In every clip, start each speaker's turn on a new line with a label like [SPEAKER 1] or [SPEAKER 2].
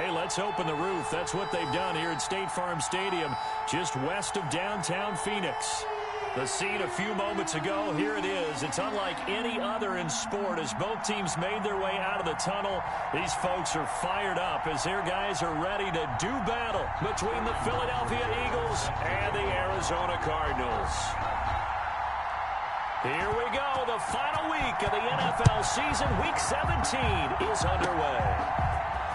[SPEAKER 1] Hey, let's open the roof. That's what they've done here at State Farm Stadium, just west of downtown Phoenix. The scene a few moments ago, here it is. It's unlike any other in sport as both teams made their way out of the tunnel. These folks are fired up as their guys are ready to do battle between the Philadelphia Eagles and the Arizona Cardinals. Here we go. The final week of the NFL season, Week 17, is underway.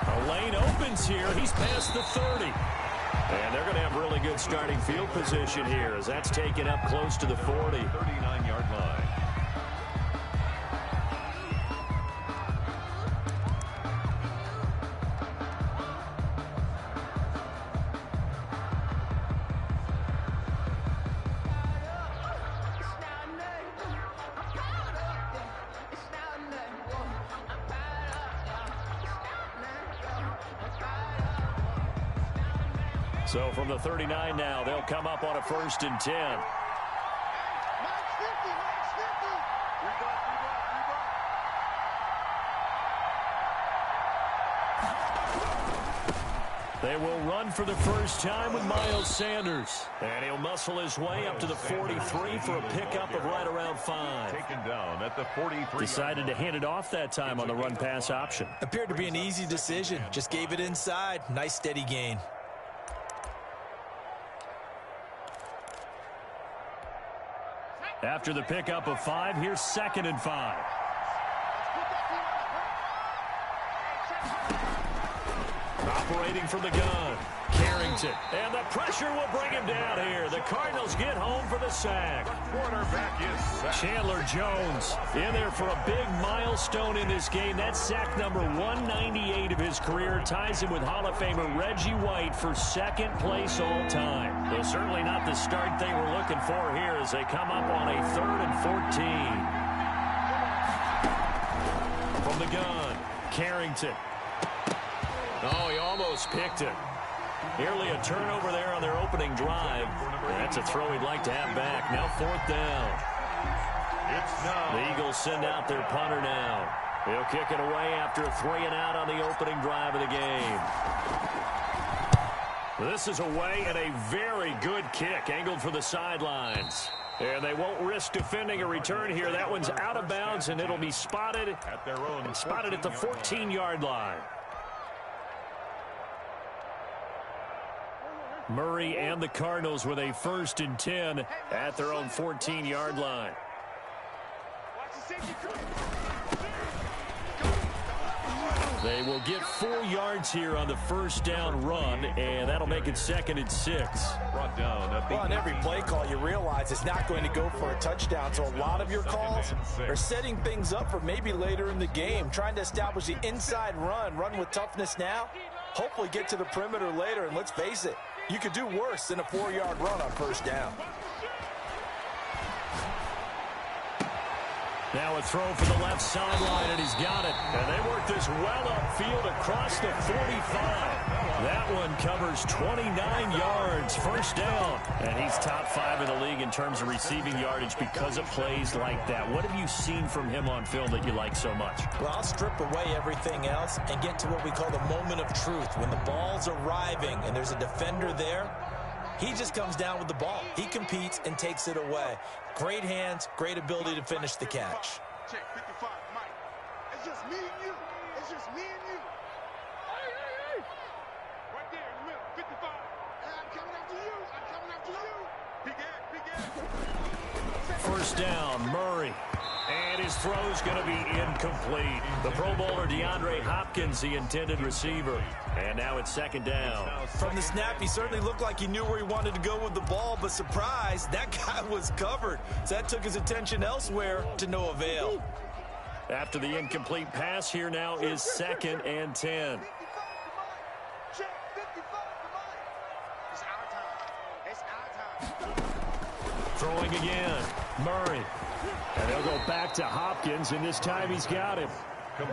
[SPEAKER 1] A lane opens here. He's past the 30. And they're going to have really good starting field position here as that's taken up close to the 40. 39-yard line. So from the 39 now, they'll come up on a 1st and 10. They will run for the first time with Miles Sanders. And he'll muscle his way up to the 43 for a pickup of right around 5.
[SPEAKER 2] Taken down at the 43.
[SPEAKER 1] Decided to hand it off that time on the run-pass option.
[SPEAKER 3] Appeared to be an easy decision. Just gave it inside. Nice steady gain.
[SPEAKER 1] After the pickup of 5, here's 2nd and 5. Operating from the gun, Carrington. And the pressure will bring him down here. The Cardinals get home for the sack.
[SPEAKER 2] Quarterback is sacked.
[SPEAKER 1] Chandler Jones in there for a big milestone in this game. That's sack number 198 of his career. Ties him with Hall of Famer Reggie White for 2nd place all time. Though certainly not the start they were looking for here as they come up on a 3rd and 14. From the gun, Carrington. Oh, he almost picked it. Nearly a turnover there on their opening drive. That's a throw he'd like to have back. Now 4th down. The Eagles send out their punter now. He'll kick it away after a 3-and-out on the opening drive of the game. This is away and a very good kick angled for the sidelines. And they won't risk defending a return here. That one's out of bounds, and it'll be spotted at their own spotted at the 14-yard line. Murray and the Cardinals with a 1st and 10 at their own 14-yard line. They will get 4 yards here on the 1st down run, and that'll make it 2nd and 6.
[SPEAKER 2] Brought down at the
[SPEAKER 3] on every play call, you realize it's not going to go for a touchdown, so a lot of your calls are setting things up for maybe later in the game, trying to establish the inside run with toughness now, hopefully get to the perimeter later, and let's face it, you could do worse than a 4-yard run on 1st down.
[SPEAKER 1] Now a throw for the left sideline, and he's got it. And they work this well upfield across the 45. That one covers 29 yards, 1st down. And he's top 5 in the league in terms of receiving yardage because of plays like that. What have you seen from him on film that you like so much?
[SPEAKER 3] Well, I'll strip away everything else and get to what we call the moment of truth. When the ball's arriving and there's a defender there, he just comes down with the ball. He competes and takes it away. Great hands, great ability to finish the catch.
[SPEAKER 4] Check 55, Mike. It's just me and you. It's just me and you. Hey. Right there in the middle, 55. I'm coming after you. I'm coming after you. Big head.
[SPEAKER 1] 1st down, Murray. And his throw's going to be incomplete. The Pro Bowler DeAndre Hopkins, the intended receiver. And now it's 2nd down.
[SPEAKER 3] From the snap, he certainly looked like he knew where he wanted to go with the ball, but surprise, that guy was covered. So that took his attention elsewhere to no avail.
[SPEAKER 1] After the incomplete pass, here now is 2nd and 10.
[SPEAKER 4] Check 55, it's our time. It's our time.
[SPEAKER 1] Throwing again, Murray. And they'll go back to Hopkins, and this time he's got him.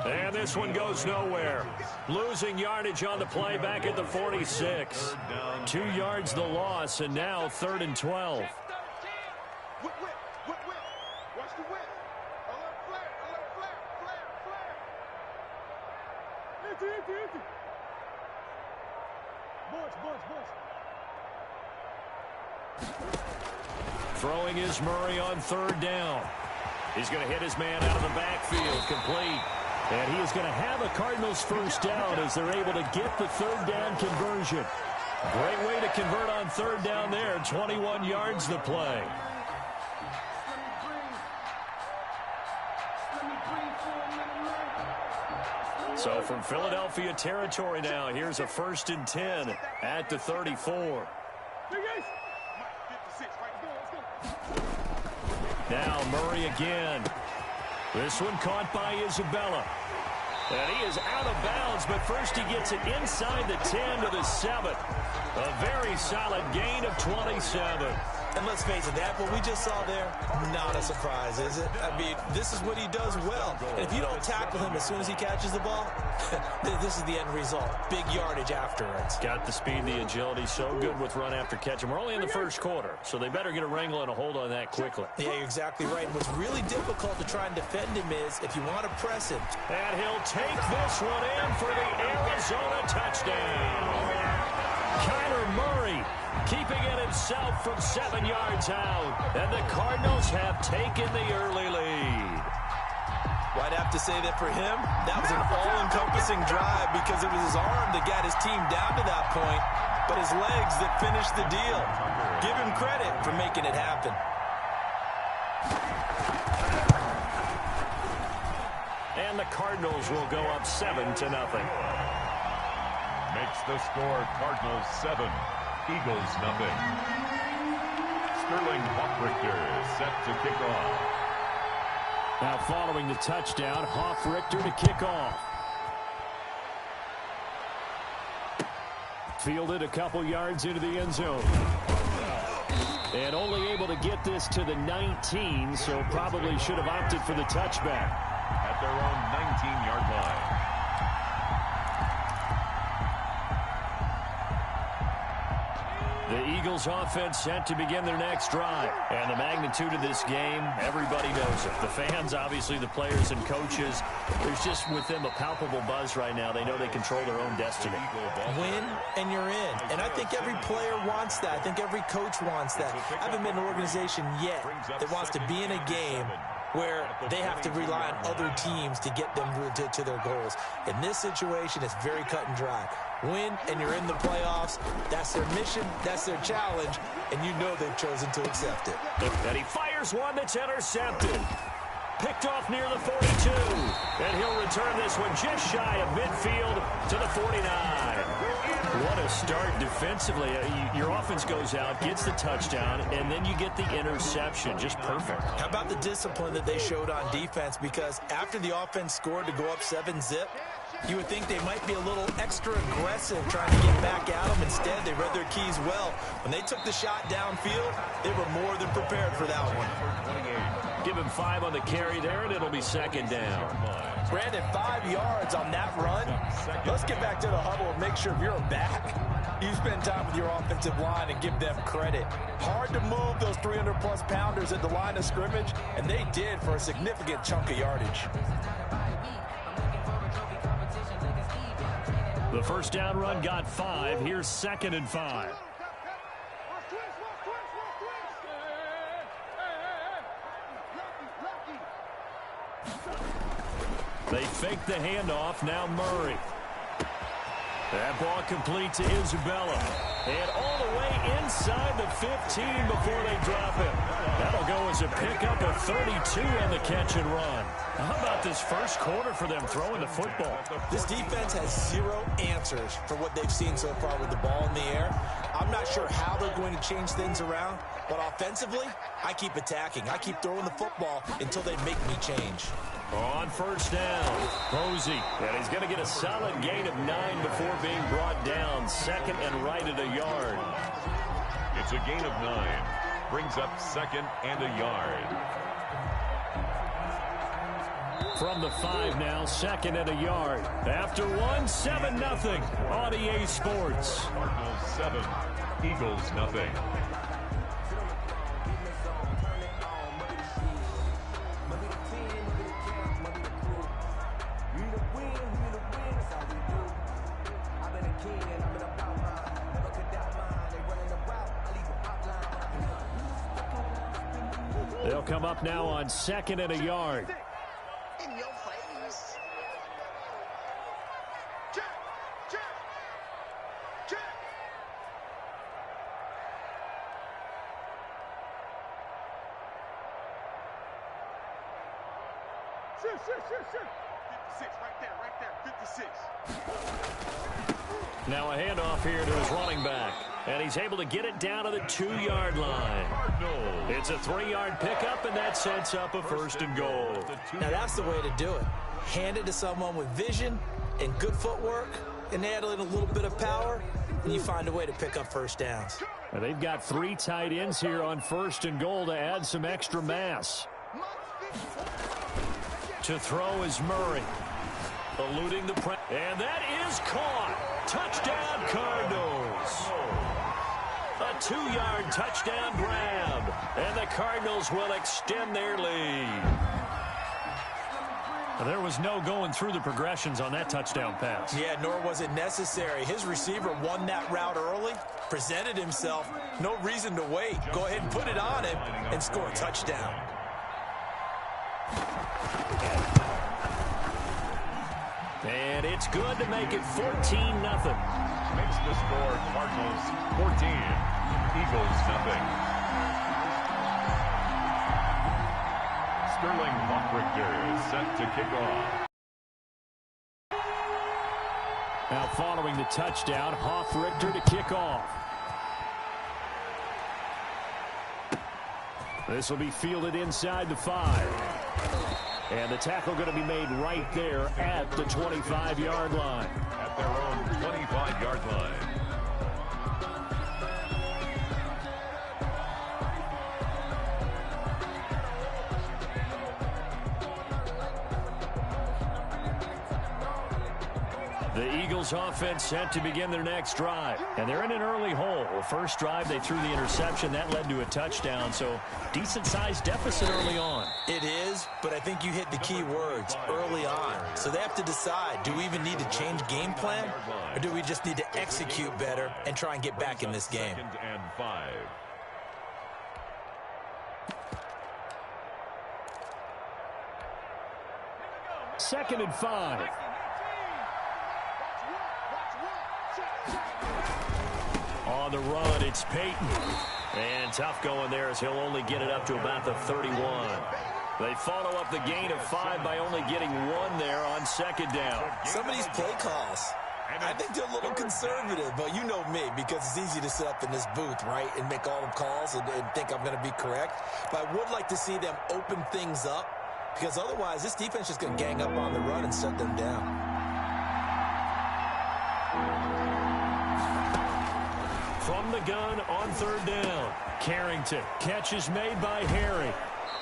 [SPEAKER 1] And this one goes nowhere. Losing yardage on the play back at the 46. 2 yards the loss, and now 3rd and 12.
[SPEAKER 4] Whip. Watch the whip. Alert flare. Easy.
[SPEAKER 1] Throwing is Murray on third down. He's going to hit his man out of the backfield, complete. And he is going to have a Cardinals first down as they're able to get the third down conversion. Great way to convert on third down there. 21 yards the play. So from Philadelphia territory now, here's a 1st and 10 at the 34. Now Murray again. This one caught by Isabella. And he is out of bounds, but first he gets it inside the 10 to the 7. A very solid gain of 27.
[SPEAKER 3] And let's face it, that what we just saw there, not a surprise, is it? I mean, this is what he does well. And if you don't tackle him as soon as he catches the ball, this is the end result. Big yardage afterwards.
[SPEAKER 1] Got the speed, the agility, so good with run after catch. And we're only in the first quarter, so they better get a wrangle and a hold on that quickly.
[SPEAKER 3] Yeah, you're exactly right. And what's really difficult to try and defend him is if you want to press him.
[SPEAKER 1] And he'll take this one in for the Arizona touchdown. Kyler Murray keeping it himself from 7 yards out. And the Cardinals have taken the early lead.
[SPEAKER 3] Well, I'd have to say that for him, that was an all-encompassing drive because it was his arm that got his team down to that point, but his legs that finished the deal. Give him credit for making it happen.
[SPEAKER 1] And the Cardinals will go up 7-0.
[SPEAKER 2] Makes the score Cardinals 7, Eagles nothing. Sterling Hoffrichter set to kick off.
[SPEAKER 1] Now following the touchdown, Hoffrichter to kick off. Fielded a couple yards into the end zone. And only able to get this to the 19, so probably should have opted for the touchback.
[SPEAKER 2] At their own 19-yard line.
[SPEAKER 1] The Eagles offense set to begin their next drive. And the magnitude of this game, everybody knows it. The fans, obviously the players and coaches. There's just with them a palpable buzz right now. They know they control their own destiny.
[SPEAKER 3] Win and you're in. And I think every player wants that. I think every coach wants that. I haven't been in an organization yet that wants to be in a game where they have to rely on other teams to get them to their goals. In this situation, it's very cut and dry. Win, and you're in the playoffs. That's their mission. That's their challenge. And you know they've chosen to accept it.
[SPEAKER 1] And he fires one that's intercepted. Picked off near the 42. And he'll return this one just shy of midfield to the 49. What a start defensively. Your offense goes out, gets the touchdown, and then you get the interception. Just perfect.
[SPEAKER 3] How about the discipline that they showed on defense? Because after the offense scored to go up 7-zip, you would think they might be a little extra aggressive trying to get back at them. Instead, they read their keys well. When they took the shot downfield, they were more than prepared for that one.
[SPEAKER 1] Give him 5 on the carry there, and it'll be 2nd down.
[SPEAKER 3] Brandon, 5 yards on that run. Let's get back to the huddle and make sure you're back. You spend time with your offensive line and give them credit. Hard to move those 300-plus pounders at the line of scrimmage, and they did for a significant chunk of yardage.
[SPEAKER 1] The first down run got 5. Here's 2nd and 5. They fake the handoff. Now Murray. That ball complete to Isabella. And all the way inside the 15 before they drop him. That'll go as a pickup of 32 on the catch and run. How about this first quarter for them throwing the football?
[SPEAKER 3] This defense has 0 answers for what they've seen so far with the ball in the air. I'm not sure how they're going to change things around, but offensively, I keep attacking. I keep throwing the football until they make me change.
[SPEAKER 1] On first down, Posey. And he's going to get a solid gain of 9 before being brought down. 2nd and right at a yard.
[SPEAKER 2] It's a gain of 9. Brings up 2nd and a yard.
[SPEAKER 1] From the 5 now, 2nd and a yard. After 1, 7-0 on EA Sports.
[SPEAKER 2] Cardinals 7, Eagles nothing.
[SPEAKER 1] They'll come up now on 2nd and a yard.
[SPEAKER 4] In your face. Check. Sit. 56, right there, 56.
[SPEAKER 1] Now a handoff here to his running back. And he's able to get it down to the 2-yard line. It's a 3-yard pickup, and that sets up a 1st and goal.
[SPEAKER 3] Now that's the way to do it. Hand it to someone with vision and good footwork, and add in a little bit of power, and you find a way to pick up 1st downs.
[SPEAKER 1] Now they've got 3 tight ends here on 1st and goal to add some extra mass. To throw is Murray. Eluding the press. And that is caught. Touchdown, Cardinals. A 2-yard touchdown grab. And the Cardinals will extend their lead. There was no going through the progressions on that touchdown pass.
[SPEAKER 3] Yeah, nor was it necessary. His receiver won that route early, presented himself. No reason to wait. Go ahead and put it on him and score a touchdown.
[SPEAKER 1] And it's good to make it 14-0.
[SPEAKER 2] Makes the score Cardinals 14, Eagles nothing. Sterling Hoffrichter is set to kick off.
[SPEAKER 1] Now following the touchdown, Hoffrichter to kick off. This will be fielded inside the 5. And the tackle going to be made right there at the 25-yard line.
[SPEAKER 2] At their own 25-yard line.
[SPEAKER 1] The Eagles offense set to begin their next drive. And they're in an early hole. First drive, they threw the interception. That led to a touchdown. So decent-sized deficit early on.
[SPEAKER 3] It is, but I think you hit the key words, early on. So they have to decide, do we even need to change game plan? Or do we just need to execute better and try and get back in this game?
[SPEAKER 2] 2nd and 5.
[SPEAKER 1] Second and 5. On the run, it's Peyton. And tough going there as he'll only get it up to about the 31. They follow up the gain of 5 by only getting 1 there on 2nd down.
[SPEAKER 3] Some of these play calls, I think they're a little conservative, but you know me, because it's easy to sit up in this booth, right, and make all the calls and think I'm going to be correct. But I would like to see them open things up, because otherwise this defense is going to gang up on the run and shut them down.
[SPEAKER 1] From the gun on 3rd down. Carrington. Catch is made by Harry.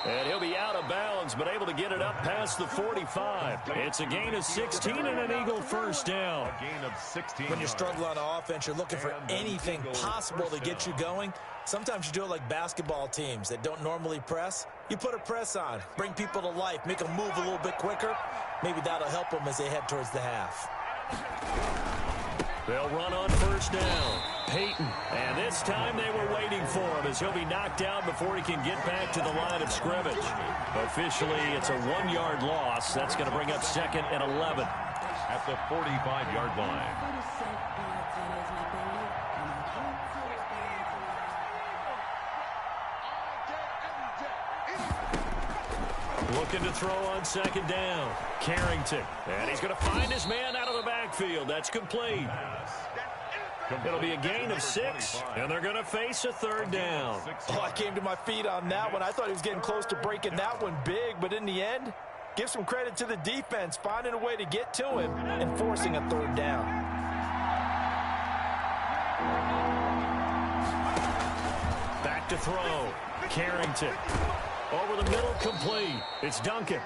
[SPEAKER 1] And he'll be out of bounds, but able to get it up past the 45. It's a gain of 16 and an Eagle 1st down.
[SPEAKER 2] A gain of 16.
[SPEAKER 3] When you struggle on offense, you're looking for anything possible to get you going. Sometimes you do it like basketball teams that don't normally press. You put a press on, bring people to life, make them move a little bit quicker. Maybe that'll help them as they head towards the half.
[SPEAKER 1] They'll run on 1st down. Peyton. And this time they were waiting for him as he'll be knocked down before he can get back to the line of scrimmage. Officially, it's a 1-yard loss. That's going to bring up 2nd and 11.
[SPEAKER 2] At the 45-yard line.
[SPEAKER 1] Looking to throw on 2nd down. Carrington. And he's going to find his man out of the backfield. That's complete. It'll be a gain of 6, and they're going to face a 3rd down.
[SPEAKER 3] Oh, I came to my feet on that one. I thought he was getting close to breaking that one big, but in the end, give some credit to the defense, finding a way to get to him and forcing a 3rd down.
[SPEAKER 1] Back to throw. Carrington. Over the middle, complete. It's Duncan.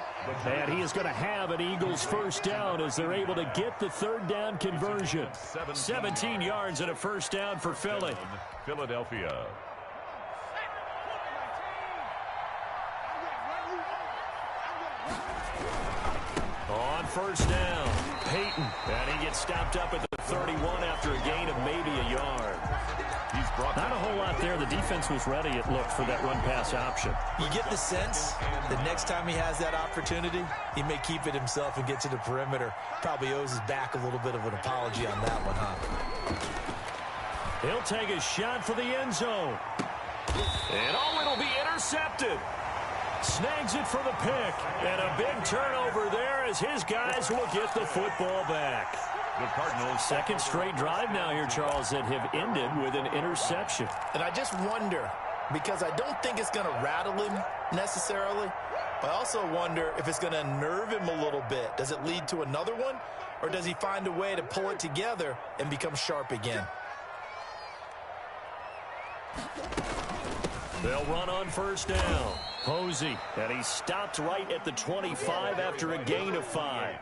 [SPEAKER 1] And he is going to have an Eagles 1st down as they're able to get the 3rd down conversion. 17 yards and a 1st down for Philly.
[SPEAKER 2] Philadelphia.
[SPEAKER 1] On 1st down, Peyton. And he gets stopped up at the 31 after a gain of maybe a yard.
[SPEAKER 2] He's brought
[SPEAKER 1] Not a whole spot there. The defense was ready, it looked, for that run-pass option.
[SPEAKER 3] You get the sense that next time he has that opportunity, he may keep it himself and get to the perimeter. Probably owes his back a little bit of an apology on that one, huh?
[SPEAKER 1] He'll take a shot for the end zone. And it'll be intercepted. Snags it for the pick. And a big turnover there as his guys will get the football back.
[SPEAKER 2] The Cardinals'
[SPEAKER 1] second straight drive now here, Charles, that have ended with an interception.
[SPEAKER 3] And I just wonder, because I don't think it's going to rattle him necessarily, but I also wonder if it's going to nerve him a little bit. Does it lead to another one, or does he find a way to pull it together and become sharp again?
[SPEAKER 1] They'll run on first down. Posey, and he stopped right at the 25 after a gain of 5.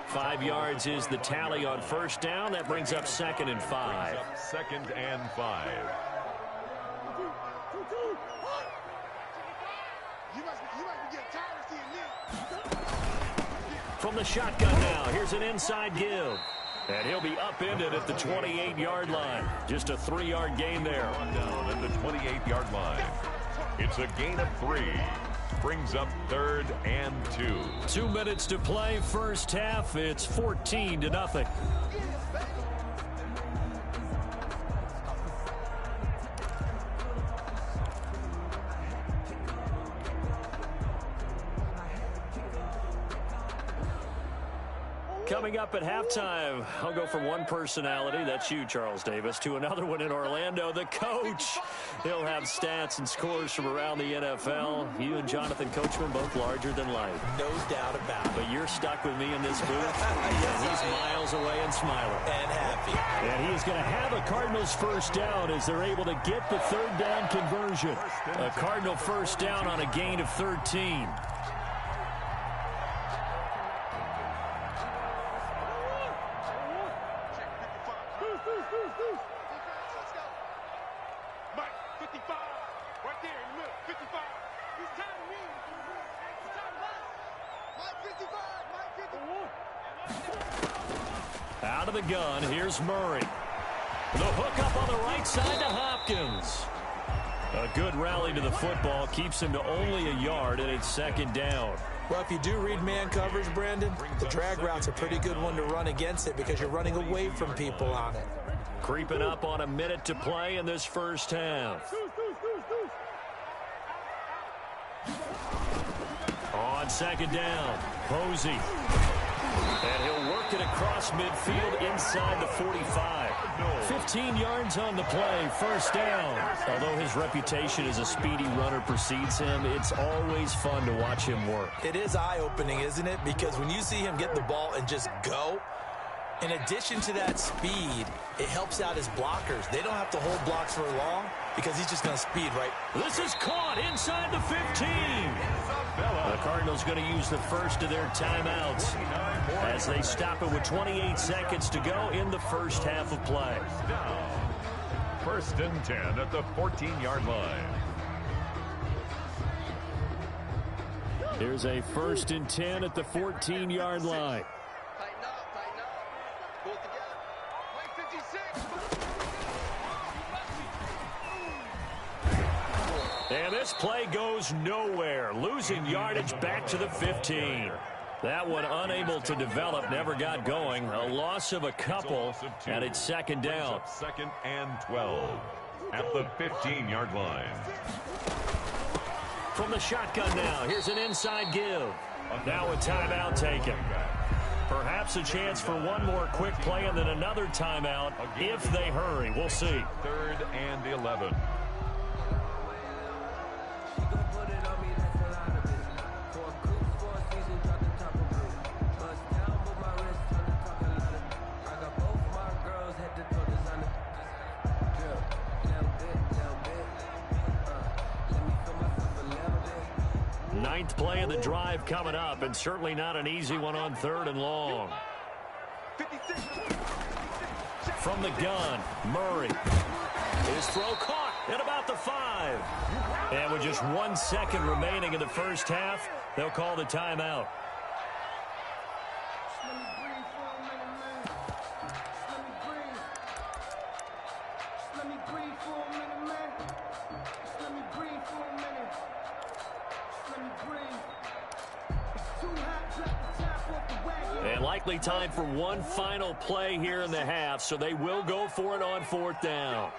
[SPEAKER 1] 5 yards is the tally on first down. That brings up 2nd and 5.
[SPEAKER 2] Second and 5.
[SPEAKER 1] From the shotgun now, here's an inside give. And he'll be upended at the 28-yard line. Just a 3-yard gain there.
[SPEAKER 2] Down at the 28-yard line. It's a gain of 3. Brings up 3rd and 2.
[SPEAKER 1] 2 minutes to play first half. It's 14-0. Coming up at halftime, I'll go from one personality, that's you, Charles Davis, to another one in Orlando, the coach. He'll have stats and scores from around the NFL. You and Jonathan Coachman both larger than life.
[SPEAKER 3] No doubt about it.
[SPEAKER 1] But you're stuck with me in this booth. Yes, he's miles away and smiling.
[SPEAKER 3] And happy.
[SPEAKER 1] And he is going to have a Cardinals first down as they're able to get the 3rd down conversion. A Cardinal first down on a gain of 13. Out of the gun, here's Murray. The hook up on the right side to Hopkins. A good rally to the football keeps him to only a yard, and it's 2nd down.
[SPEAKER 3] Well, if you do read man coverage, Brandon, the drag route's a pretty good one to run against it because you're running away from people on it.
[SPEAKER 1] Creeping up on a minute to play in this first half. On 2nd down, Posey. And he'll work it across midfield inside the 45. 15 yards on the play, first down. Although his reputation as a speedy runner precedes him, it's always fun to watch him work.
[SPEAKER 3] It is eye-opening, isn't it? Because when you see him get the ball and just go, in addition to that speed, it helps out his blockers. They don't have to hold blocks for long because he's just going to speed right.
[SPEAKER 1] This is caught inside the 15. The Cardinals going to use the first of their timeouts as they stop it with 28 seconds to go in the first half of play.
[SPEAKER 2] First and 10 at the 14-yard line.
[SPEAKER 1] Here's a 1st and 10 at the 14-yard line. And this play goes nowhere, losing yardage back to the 15. That one unable to develop, never got going. A loss of a couple, and it's 2nd down.
[SPEAKER 2] 2nd and 12 at the 15-yard line.
[SPEAKER 1] From the shotgun now, here's an inside give. Now a timeout taken. Perhaps a chance for one more quick play and then another timeout if they hurry. We'll see.
[SPEAKER 2] 3rd and 11.
[SPEAKER 1] Ninth play of the drive coming up, and certainly not an easy one on 3rd and long. From the gun, Murray. His throw caught at about the 5. And with just 1 second remaining in the first half, they'll call the timeout. And likely time for one final play here in the half, so they will go for it on 4th down.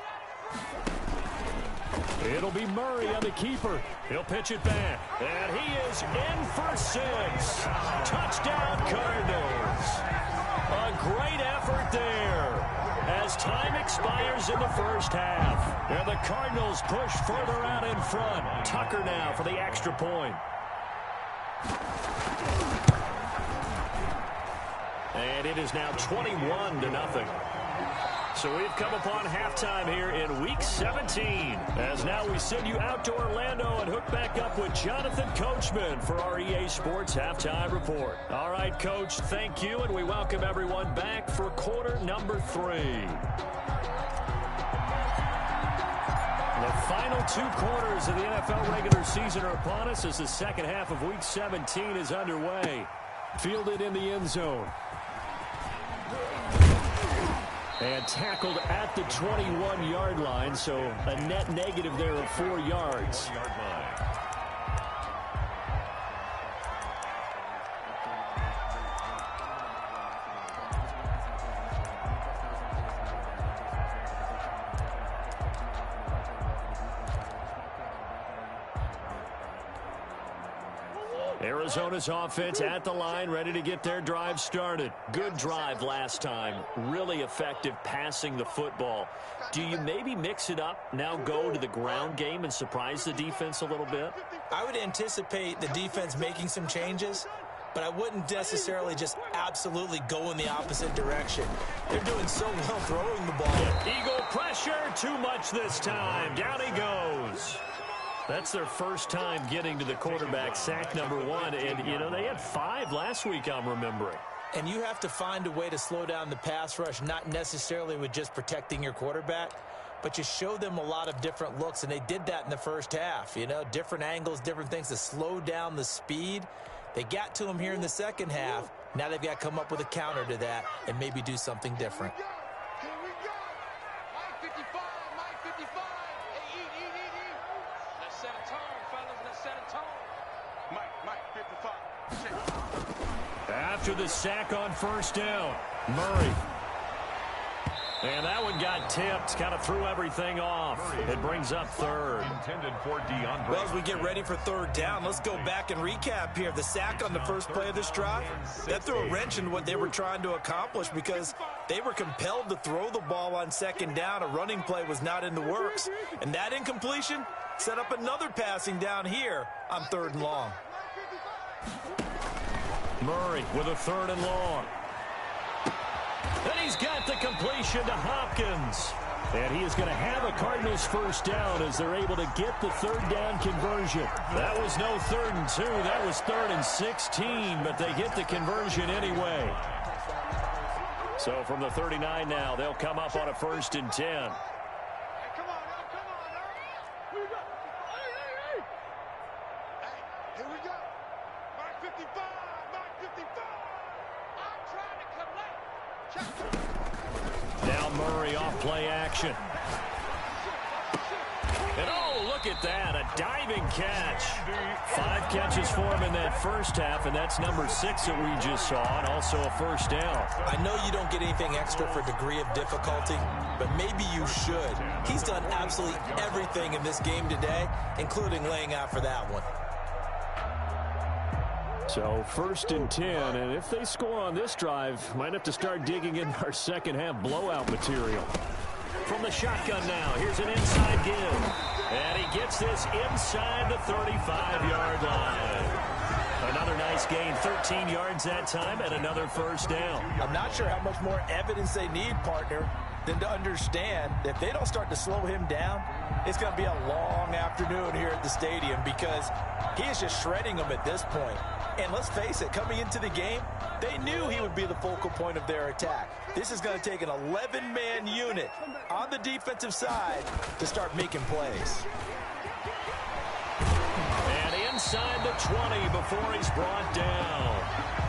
[SPEAKER 1] It'll be Murray on the keeper. He'll pitch it back. And he is in for 6. Touchdown, Cardinals. A great effort there as time expires in the first half. And the Cardinals push further out in front. Tucker now for the extra point. And it is now 21-0. So we've come upon halftime here in Week 17. As now we send you out to Orlando and hook back up with Jonathan Coachman for our EA Sports Halftime Report. All right, Coach, thank you, and we welcome everyone back for quarter number 3. The final 2 quarters of the NFL regular season are upon us as the second half of Week 17 is underway. Fielded in the end zone. And tackled at the 21-yard line, so a net negative there of 4 yards. Arizona's offense at the line, ready to get their drive started. Good drive last time. Really effective passing the football. Do you maybe mix it up, now go to the ground game and surprise the defense a little bit?
[SPEAKER 3] I would anticipate the defense making some changes, but I wouldn't necessarily just absolutely go in the opposite direction. They're doing so well throwing the ball.
[SPEAKER 1] Eagle pressure, too much this time. Down he goes. That's their first time getting to the quarterback, sack number 1. And, you know, they had 5 last week, I'm remembering.
[SPEAKER 3] And you have to find a way to slow down the pass rush, not necessarily with just protecting your quarterback, but you show them a lot of different looks, and they did that in the first half. You know, different angles, different things to slow down the speed. They got to him here in the second half. Now they've got to come up with a counter to that and maybe do something different.
[SPEAKER 4] Here we go. Mike 55, Mike 55. Hey, eat. Let's set a tone, fellas. Let's set a tone. Mike 55. Check.
[SPEAKER 1] After the sack on 1st down, Murray. And that one got tipped, kind of threw everything off. It brings up 3rd.
[SPEAKER 2] Intended for DeAndre.
[SPEAKER 3] Well, as we get ready for 3rd down, let's go back and recap here. The sack on the first play of this drive, that threw a wrench in what they were trying to accomplish because they were compelled to throw the ball on 2nd down. A running play was not in the works. And that incompletion set up another passing down here on 3rd and long.
[SPEAKER 1] Murray with a 3rd and long. And he's got the completion to Hopkins. And he is going to have a Cardinals 1st down as they're able to get the 3rd down conversion. That was no 3rd and 2. That was 3rd and 16, but they get the conversion anyway. So from the 39 now, they'll come up on a 1st and 10.
[SPEAKER 4] Hey, come on now. Here we go. Hey, here we go. Mike 55, Mike 55. I'm trying to collect.
[SPEAKER 1] Now Murray off play action. And oh, look at that, a diving catch. 5 catches for him in that first half, and that's number 6 that we just saw, and also a 1st down.
[SPEAKER 3] I know you don't get anything extra for degree of difficulty, but maybe you should. He's done absolutely everything in this game today, including laying out for that one.
[SPEAKER 1] So 1st and 10, and if they score on this drive, might have to start digging in our second half blowout material. From the shotgun now, here's an inside give. And he gets this inside the 35-yard line. Another nice gain, 13 yards that time, and another 1st down.
[SPEAKER 3] I'm not sure how much more evidence they need, partner, than to understand that if they don't start to slow him down, it's going to be a long afternoon here at the stadium because he is just shredding them at this point. And let's face it, coming into the game, they knew he would be the focal point of their attack. This is going to take an 11-man unit on the defensive side to start making plays.
[SPEAKER 1] And inside the 20 before he's brought down.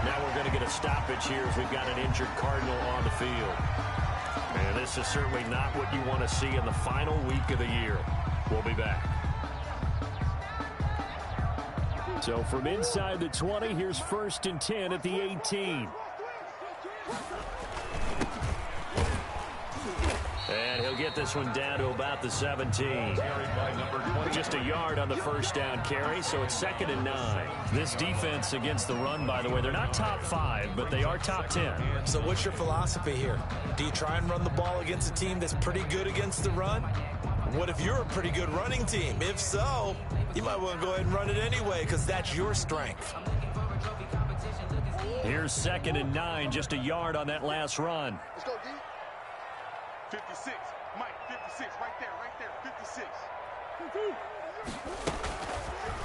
[SPEAKER 1] Now we're going to get a stoppage here as we've got an injured Cardinal on the field. And this is certainly not what you want to see in the final week of the year. We'll be back. So from inside the 20, here's 1st and 10 at the 18. And he'll get this one down to about the 17. Just a yard on the first down carry, so it's 2nd and 9. This defense against the run, by the way, they're not top 5, but they are top 10.
[SPEAKER 3] So what's your philosophy here? Do you try and run the ball against a team that's pretty good against the run? What if you're a pretty good running team? If so, you might want to go ahead and run it anyway because that's your strength.
[SPEAKER 1] Here's 2nd and 9, just a yard on that last run.
[SPEAKER 4] Let's go, D. 56. Mike, 56. Right there, 56.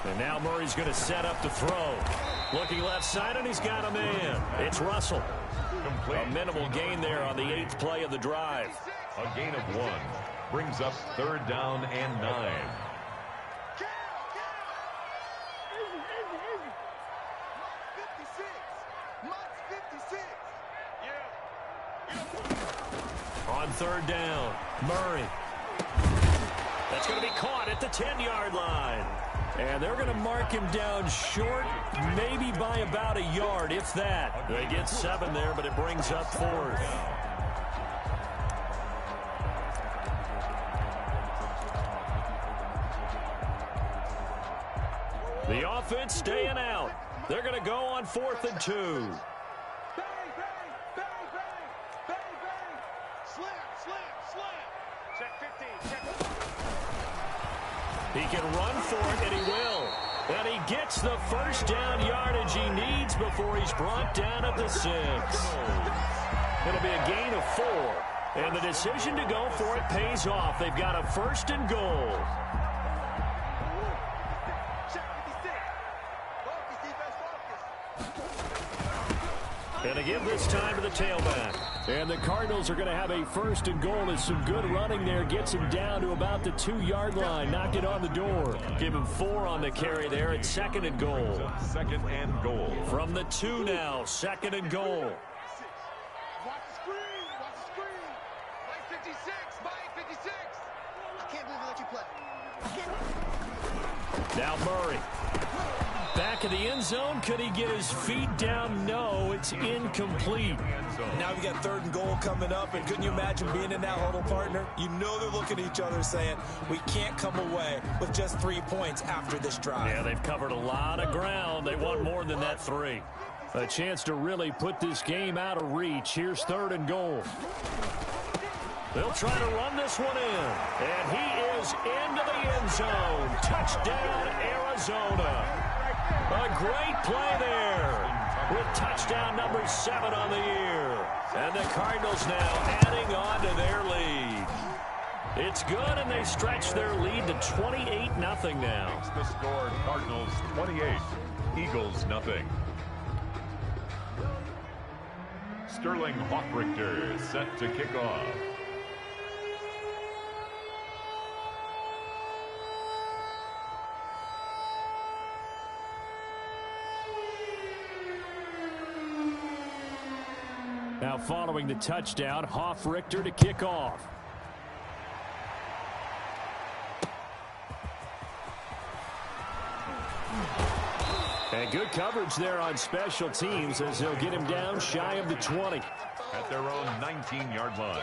[SPEAKER 1] And now Murray's going to set up to throw. Looking left side, and he's got a man. It's Russell. A minimal gain there on the 8th play of the drive.
[SPEAKER 2] A gain of 1 brings up 3rd down and 9.
[SPEAKER 1] On 3rd down, Murray. That's going to be caught at the 10-yard line. And they're going to mark him down short, maybe by about a yard, if that. They get 7 there, but it brings up 4th. The offense staying out. They're going to go on 4th and 2. He can run for it, and he will. And he gets the first down yardage he needs before he's brought down at the 6. It'll be a gain of 4. And the decision to go for it pays off. They've got a 1st and goal. And they give this time to the tailback. And the Cardinals are going to have a 1st and goal as some good running there gets him down to about the 2-yard line. Knocked it on the door. Give him 4 on the carry there at 2nd and goal.
[SPEAKER 2] 2nd and goal.
[SPEAKER 1] From the 2 now, 2nd and goal.
[SPEAKER 4] Watch the screen. Watch the screen. Mike 56. Mike 56. I can't believe I let you play.
[SPEAKER 1] Now Murray. Back in the end zone. Could he get his feet down? No, it's incomplete.
[SPEAKER 3] Now we got 3rd and goal coming up, and couldn't you imagine being in that huddle, partner? You know they're looking at each other saying, we can't come away with just 3 points after this drive.
[SPEAKER 1] Yeah, they've covered a lot of ground. They want more than that 3. A chance to really put this game out of reach. Here's 3rd and goal. They'll try to run this one in. And he is into the end zone. Touchdown, Arizona. A great play there with touchdown number 7 on the year. And the Cardinals now adding on to their lead. It's good, and they stretch their lead to 28-0 now.
[SPEAKER 2] It's the score, Cardinals 28, Eagles nothing. Sterling Hoffrichter set to kick off.
[SPEAKER 1] Now following the touchdown, Hoffrichter to kick off. And good coverage there on special teams as they'll get him down shy of the 20.
[SPEAKER 2] At their own 19-yard line.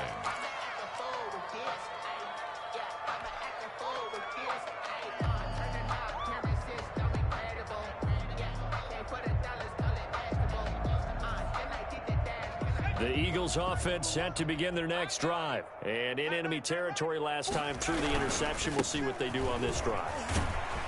[SPEAKER 1] The Eagles offense set to begin their next drive. And in enemy territory last time through the interception. We'll see what they do on this drive.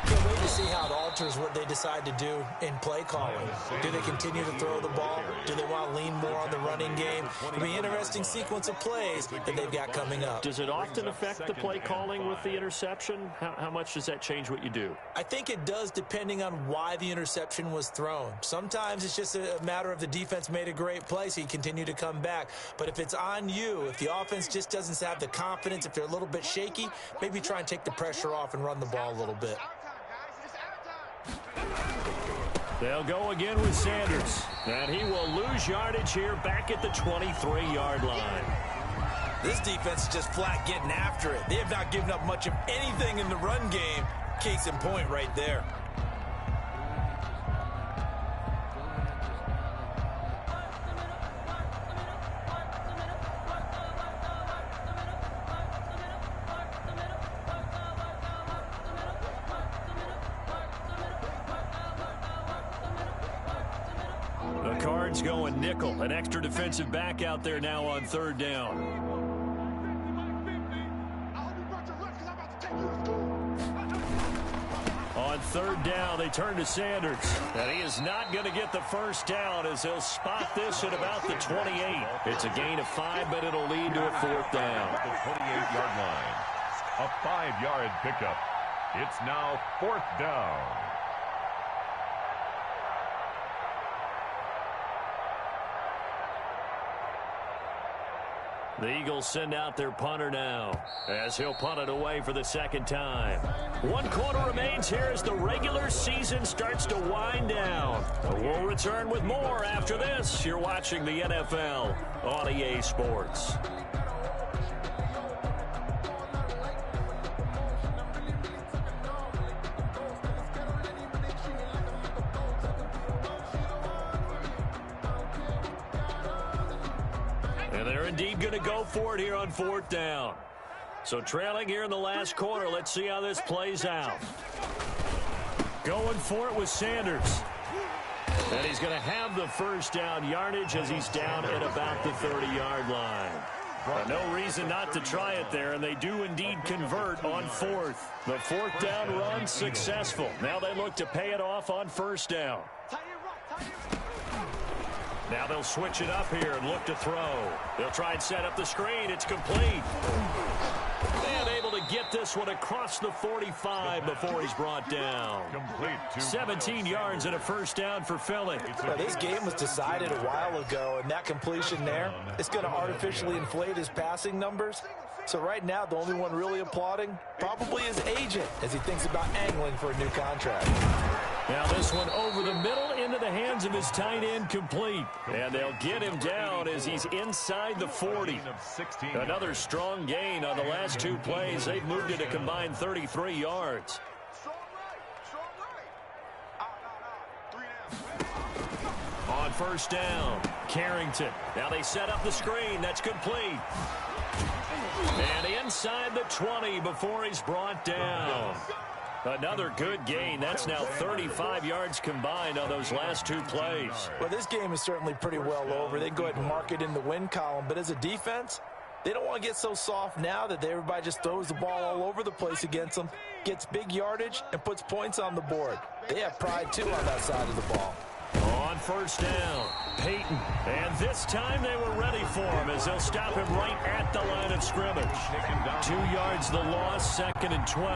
[SPEAKER 3] Can't wait to see how it alters what they decide to do in play calling. Do they continue to throw the ball? Do they want to lean more on the running game? It'll be an interesting sequence of plays that they've got coming up.
[SPEAKER 1] Does it often affect the play calling with the interception? How much does that change what you do?
[SPEAKER 3] I think it does depending on why the interception was thrown. Sometimes it's just a matter of the defense made a great play, so you continue to come back. But if it's on you, if the offense just doesn't have the confidence, if they're a little bit shaky, maybe try and take the pressure off and run the ball a little bit.
[SPEAKER 1] They'll go again with Sanders. And he will lose yardage here back at the 23-yard line.
[SPEAKER 3] This defense is just flat getting after it. They have not given up much of anything in the run game. Case in point right there.
[SPEAKER 1] Guards going nickel. An extra defensive back out there now on third down. On third down, they turn to Sanders. And he is not going to get the first down as he'll spot this at about the 28. It's a gain of 5, but it'll lead to a fourth down.
[SPEAKER 2] The 28-yard line. A 5-yard pickup. It's now fourth down.
[SPEAKER 1] The Eagles send out their punter now as he'll punt it away for the second time. 1 quarter remains here as the regular season starts to wind down. We'll return with more after this. You're watching the NFL on EA Sports. Indeed going to go for it here on fourth down. So trailing here in the last quarter. Let's see how this plays out. Going for it with Sanders. And he's going to have the first down yardage as he's down at about the 30-yard line. No reason not to try it there, and they do indeed convert on fourth. The fourth down run successful. Now they look to pay it off on first down. Now they'll switch it up here and look to throw. They'll try and set up the screen. It's complete. And able to get this one across the 45 before he's brought down. 17 yards and a first down for Philly.
[SPEAKER 3] Well, this game was decided a while ago, and that completion there, it's going to artificially inflate his passing numbers. So right now, the only one really applauding probably his agent as he thinks about angling for a new contract.
[SPEAKER 1] Now this one over the middle into the hands of his tight end, complete. And they'll get him down as he's inside the 40. Another strong gain on the last 2 plays. They've moved it a combined 33 yards. On first down, Carrington. Now they set up the screen. That's complete. And inside the 20 before he's brought down. Another good gain. That's now 35 yards combined on those last 2 plays.
[SPEAKER 3] Well, this game is certainly pretty well over. They can go ahead and mark it in the win column. But as a defense, they don't want to get so soft now that everybody just throws the ball all over the place against them, gets big yardage, and puts points on the board. They have pride, too, on that side of the ball.
[SPEAKER 1] On first down, Peyton. And this time they were ready for him as they'll stop him right at the line of scrimmage. 2 yards the loss, 2nd and 12.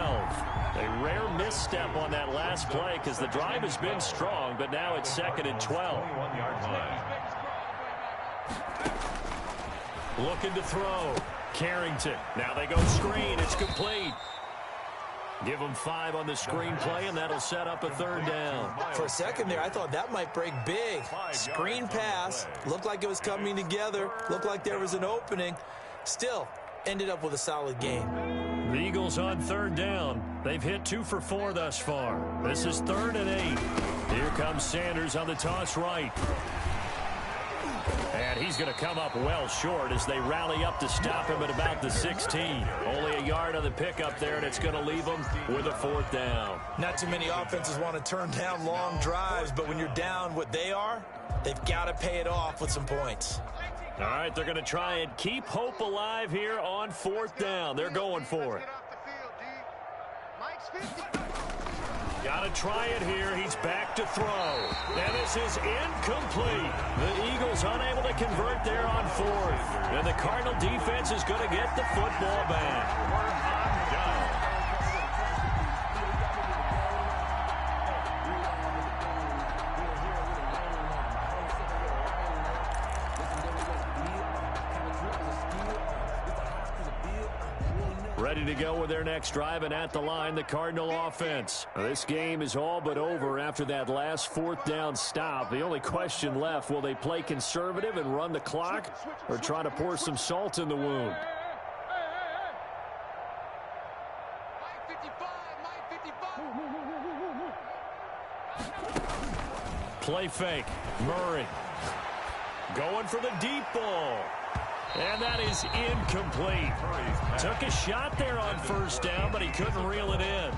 [SPEAKER 1] A rare misstep on that last play because the drive has been strong, but now it's 2nd and 12. Looking to throw. Carrington. Now they go screen. It's complete. Give them 5 on the screen play, and that'll set up a third down.
[SPEAKER 3] For a second there, I thought that might break big. Screen pass. Looked like it was coming together. Looked like there was an opening. Still, ended up with a solid game.
[SPEAKER 1] The Eagles on third down. They've hit 2 for 4 thus far. This is 3rd and 8. Here comes Sanders on the toss right. And he's going to come up well short as they rally up to stop him at about the 16. Only a yard on the pickup there, and it's going to leave him with a fourth down.
[SPEAKER 3] Not too many offenses want to turn down long drives, but when you're down what they are, they've got to pay it off with some points.
[SPEAKER 1] All right, they're going to try and keep hope alive here on fourth down. They're going for it. Got to try it here. He's back to throw. And this is incomplete. The Eagles unable to convert there on fourth. And the Cardinal defense is going to get the football back. Ready to go with their next drive, and at the line, the Cardinal offense. This game is all but over after that last fourth down stop. The only question left, will they play conservative and run the clock or try to pour some salt in the wound? Play fake. Murray going for the deep ball. And that is incomplete. Took a shot there on first down, but he couldn't reel it in.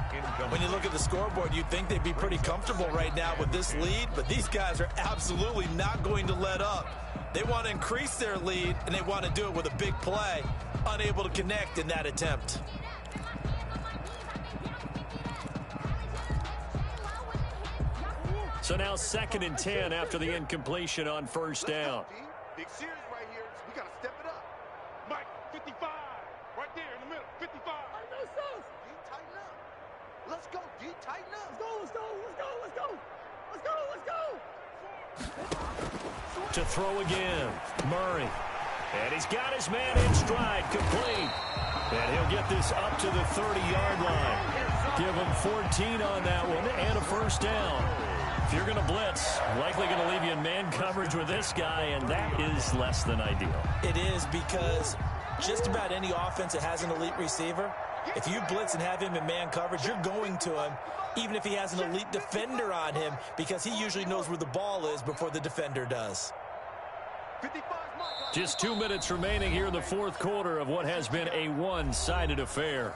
[SPEAKER 3] When you look at the scoreboard, you'd think they'd be pretty comfortable right now with this lead, but these guys are absolutely not going to let up. They want to increase their lead, and they want to do it with a big play. Unable to connect in that attempt.
[SPEAKER 1] So now 2nd and 10 after the incompletion on first down.
[SPEAKER 4] Big series right here. We got to step it up. Mike, 55. Right there in the middle. 55. D, tighten up. Let's go, D, tighten up. Let's go.
[SPEAKER 1] To throw again, Murray. And he's got his man in stride, complete. And he'll get this up to the 30-yard line. Give him 14 on that one and a first down. If you're going to blitz, likely going to leave you in man coverage with this guy, and that is less than ideal.
[SPEAKER 3] It is, because just about any offense that has an elite receiver, if you blitz and have him in man coverage, you're going to him, even if he has an elite defender on him, because he usually knows where the ball is before the defender does.
[SPEAKER 1] Just 2 minutes remaining here in the fourth quarter of what has been a one-sided affair.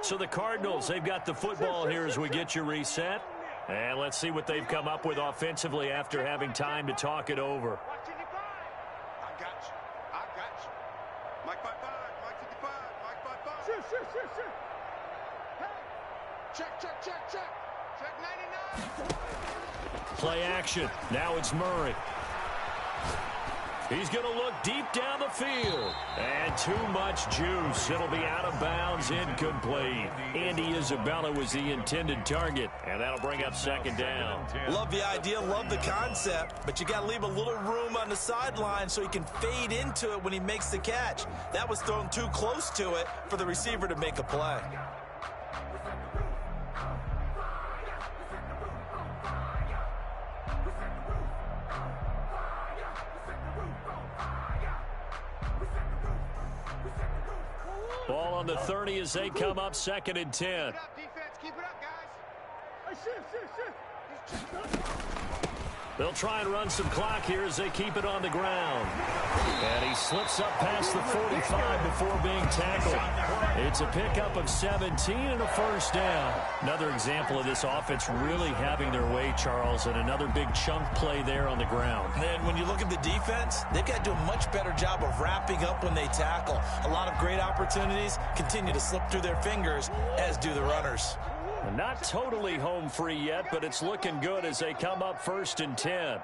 [SPEAKER 1] So the Cardinals, they've got the football here as we get you reset. And let's see what they've come up with offensively after having time to talk it over.
[SPEAKER 4] I got you. Mike 55, Mike 55, Mike 55. Shoot. Hey. Check. Check 99.
[SPEAKER 1] Play action. Now it's Murray. He's going to look deep down the field. And too much juice. It'll be out of bounds, incomplete. Andy Isabella was the intended target, and that'll bring up 2nd down.
[SPEAKER 3] Love the idea, love the concept, but you got to leave a little room on the sideline so he can fade into it when he makes the catch. That was thrown too close to it for the receiver to make a play.
[SPEAKER 1] Ball on the 30 as they come up 2nd and 10.
[SPEAKER 4] Keep it up, defense. Keep it up, guys.
[SPEAKER 1] They'll try and run some clock here as they keep it on the ground. And he slips up past the 45 before being tackled. It's a pickup of 17 and a first down. Another example of this offense really having their way, Charles, and another big chunk play there on the ground.
[SPEAKER 3] And when you look at the defense, they've got to do a much better job of wrapping up when they tackle. A lot of great opportunities continue to slip through their fingers, as do the runners.
[SPEAKER 1] Not totally home free yet, but it's looking good as they come up 1st and 10.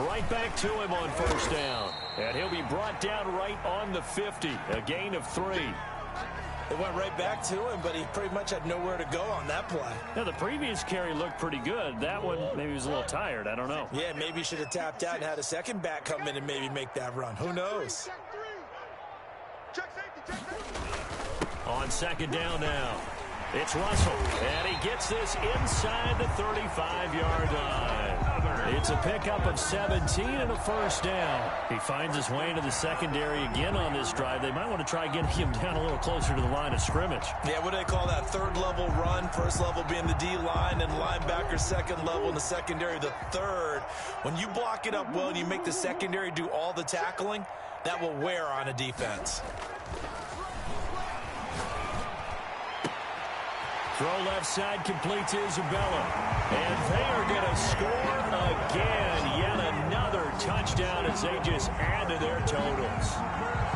[SPEAKER 1] Right back to him on first down. And he'll be brought down right on the 50. A gain of 3.
[SPEAKER 3] It went right back to him, but he pretty much had nowhere to go on that play.
[SPEAKER 1] Now, the previous carry looked pretty good. That one, maybe he was a little tired. I don't know.
[SPEAKER 3] Yeah, maybe he should have tapped out and had a second back come in and maybe make that run. Who knows?
[SPEAKER 4] Check safety.
[SPEAKER 1] On 2nd down now. It's Russell, and he gets this inside the 35-yard line. It's a pickup of 17 and a first down. He finds his way into the secondary again on this drive. They might want to try getting him down a little closer to the line of scrimmage.
[SPEAKER 3] Yeah, what do they call that? 3rd level run, 1st level being the D-line, and linebacker 2nd level, and the secondary the 3rd. When you block it up well and you make the secondary do all the tackling, that will wear on a defense.
[SPEAKER 1] Throw left side, complete to Isabella. And they are going to score again. Yet another touchdown as they just add to their totals.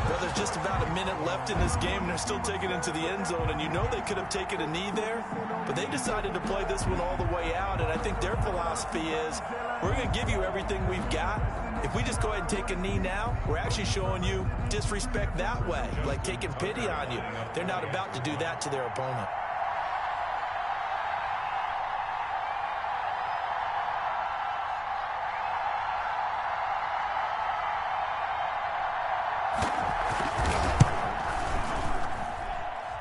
[SPEAKER 3] Well, there's just about a minute left in this game, and they're still taking it into the end zone. And you know they could have taken a knee there, but they decided to play this one all the way out. And I think their philosophy is, we're going to give you everything we've got. If we just go ahead and take a knee now, we're actually showing you disrespect that way, like taking pity on you. They're not about to do that to their opponent.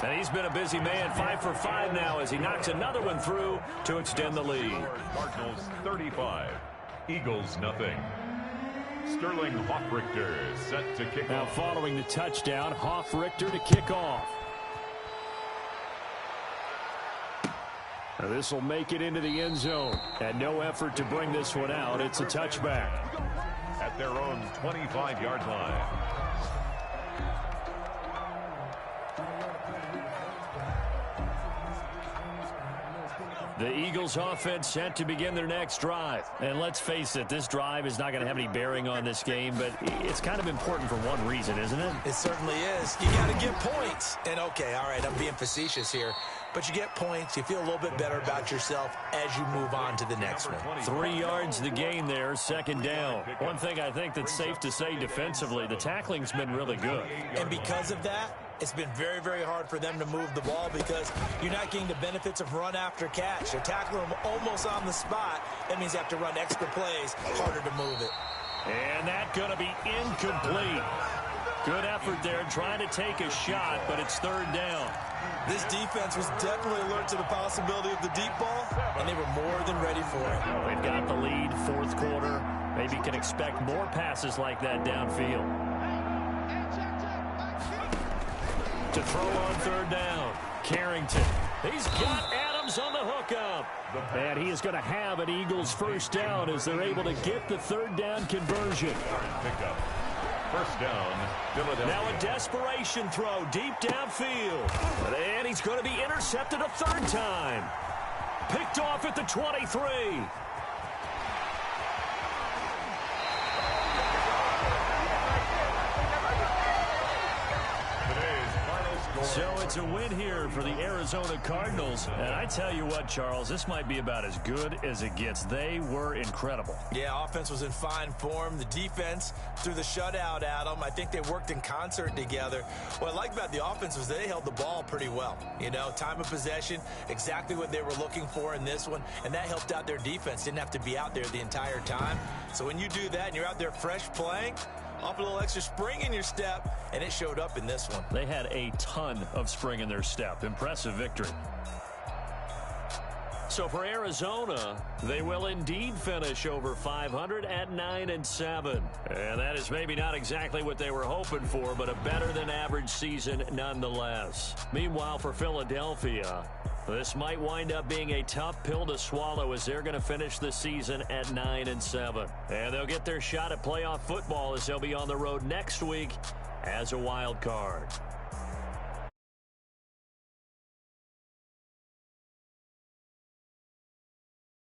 [SPEAKER 1] And he's been a busy man, 5 for 5 now as he knocks another one through to extend the lead.
[SPEAKER 2] Cardinals 35, Eagles nothing. Sterling Hoffrichter set to kick
[SPEAKER 1] now
[SPEAKER 2] off.
[SPEAKER 1] Following the touchdown, Hoffrichter to kick off. This will make it into the end zone. And no effort to bring this one out. It's a touchback.
[SPEAKER 2] At their own 25-yard line.
[SPEAKER 1] The Eagles offense set to begin their next drive. And let's face it, this drive is not going to have any bearing on this game, but it's kind of important for one reason, isn't it?
[SPEAKER 3] It certainly is. You got to get points. And okay, all right, I'm being facetious here, but you get points, you feel a little bit better about yourself as you move on to the next one.
[SPEAKER 1] 3 yards the gain there, second down. One thing I think that's safe to say defensively, the tackling's been really good.
[SPEAKER 3] And because of that, it's been very, very hard for them to move the ball because you're not getting the benefits of run after catch. They're tackling them almost on the spot. That means you have to run extra plays, harder to move it.
[SPEAKER 1] And that's going to be incomplete. Good effort there, trying to take a shot, but it's third down.
[SPEAKER 3] This defense was definitely alert to the possibility of the deep ball, and they were more than ready for it.
[SPEAKER 1] They've got the lead, fourth quarter. Maybe can expect more passes like that downfield. To throw on third down, Carrington. He's got Adams on the hookup. And he is going to have an Eagles first down as they're able to get the third down conversion.
[SPEAKER 2] Pickup. First down, Philadelphia.
[SPEAKER 1] Now a desperation throw deep downfield. And he's going to be intercepted a third time. Picked off at the 23. So it's a win here for the Arizona Cardinals. And I tell you what, Charles, this might be about as good as it gets. They were incredible.
[SPEAKER 3] Yeah, offense was in fine form. The defense threw the shutout at them. I think they worked in concert together. What I like about the offense was they held the ball pretty well. You know, time of possession, exactly what they were looking for in this one. And that helped out their defense. Didn't have to be out there the entire time. So when you do that and you're out there fresh playing, off a little extra spring in your step, and it showed up in this one.
[SPEAKER 1] They had a ton of spring in their step. Impressive victory. So for Arizona, they will indeed finish over 500 at 9-7. And that is maybe not exactly what they were hoping for, but a better than average season nonetheless. Meanwhile, for Philadelphia, this might wind up being a tough pill to swallow as they're going to finish the season at 9-7. And they'll get their shot at playoff football as they'll be on the road next week as a wild card.